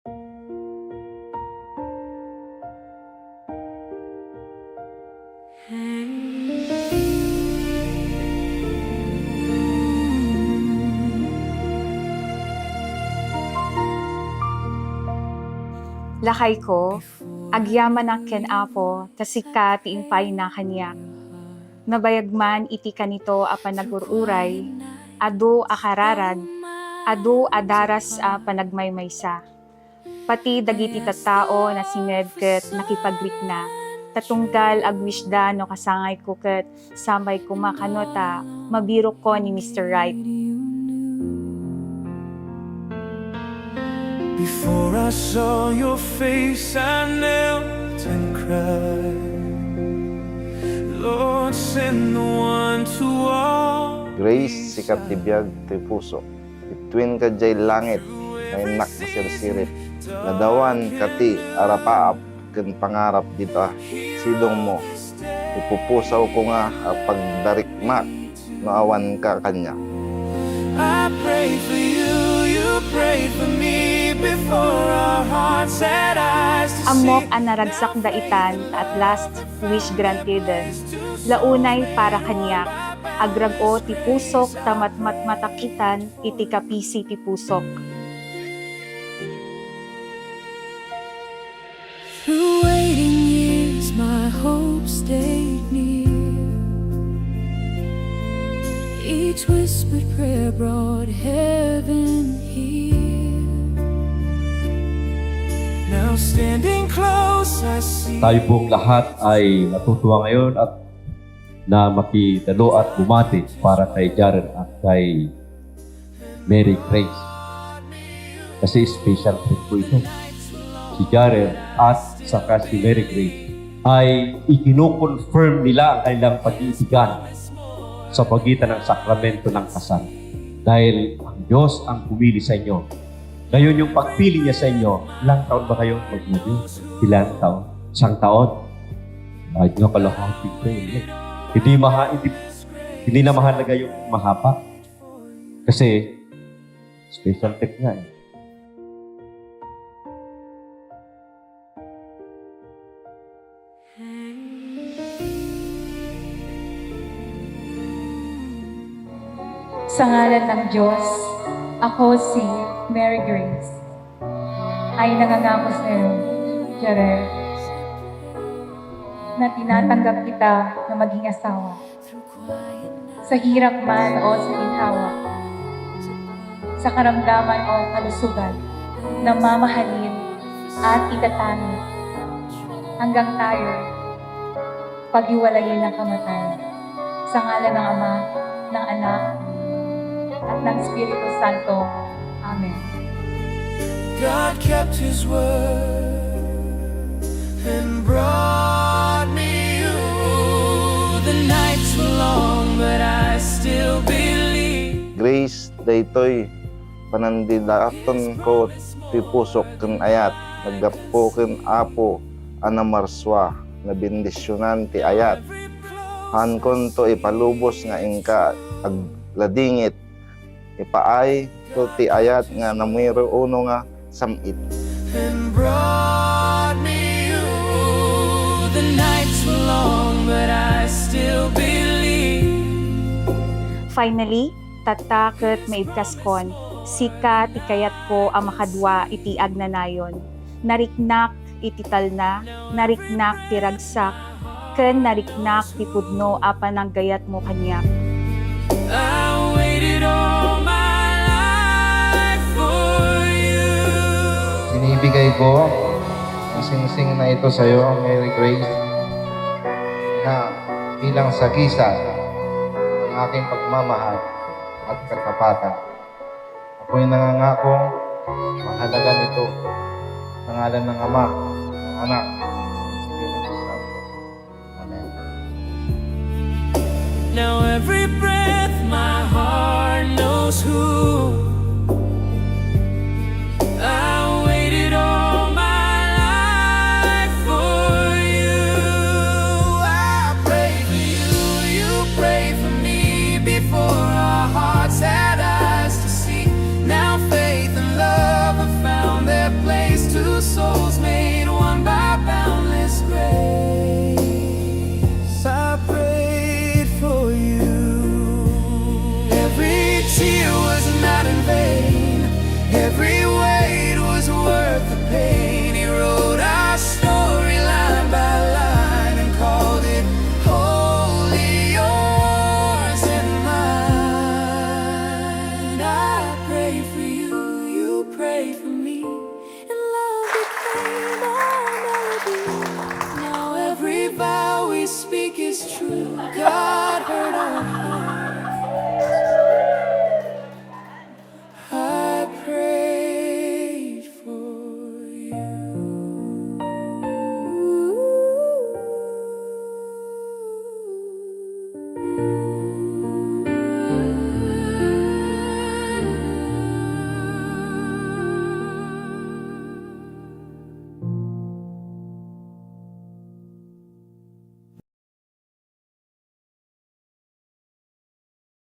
Lakay ko, agyaman ang ken apo, tasika ti impay na kaniyak. Nabayagman iti kanito a panagururay, adu akararag, adu adaras a panagmaymaysa. Pati dagiti tattao na sined ket nakipaglik na, tatunggal agwisda no kasangay ko ket samay kumakanota, mabiro ko ni Mr. Right. Before I saw your face, I knelt and cried. Lord, send the one to walk. Grace, sikat ti biyag ti puso. Between ka jay langit, may nak masirsirit. Nadawan kati arapaap, ken pangarap dita. Sidong mo, ipupusaw ko nga pagdarikmak, naawan ka kanya. I pray for you, you pray for me. Before our hearts had eyes to see. Amok ang naragsak daitan, at last wish granted. Launay para kaniyak, agrago ti pusok, tamat matakitan, iti kapisi ti pusok. Through waiting years, my hope stayed near. Each whispered prayer brought heaven here. Now standing close, I see. Tayo pong lahat ay natutuwa ngayon at na makidalo at bumati para kay Jaren at kay Mary Grace. Kasi special trip po ito. Si Jaren at saka si Mary Grace ay ikino-confirm nila ang kanilang pag-iisigan sa pagitan ng sakramento ng kasal. Dahil ang Diyos ang pumili sa inyo. Ngayon yung pagpili niya sa inyo, ilang taon ba kayong magmuli? Ilang taon? Isang taon? Bakit nga kalahati ko eh? Hindi na mahalaga yung mahaba. Kasi, special tip nga eh. Sa ngalan ng Diyos, ako si Mary Grace ay nangangako sa iyo, Jaren, na tinatanggap kita na maging asawa. Sa hirap man o sa ginhawa, sa karamdaman o kalusugan, na mamahalin at itatangin hanggang tayo paghiwalayin ng kamatayan. Sa ngalan ng Ama, ng Anak, at ng Espiritu Santo. Amen. God kept His word and brought me you. The nights were long, but I still believe. Grace, daytoy panandidaton ko ti pusok ken ayat. Naggapo ken apo anamarswa na bendisyonan ti ayat. Hankon to ipalubos nga ingka agladingit. Ipaay to ti ayat nga namiro uno nga samit. And brought me you. The nights were long, but I still believe. Finally, tataket maibkaskon, sika ti kayat ko ang makadwa iti agnanayon. Nariknak iti talna, nariknak ti ragsak, ken nariknak ti pudno apan ang gayat mo kanyak. I waited all my life for you. Binibigay ko ang singsing na ito sa iyo, Mary Grace, na bilang sagisag ng aking pagmamahal at katapatan. Ako'y nangangakong mahalagan ito sa ngalan ng Ama, ng Anak, ng Espiritu Santo. Amen. Now every breath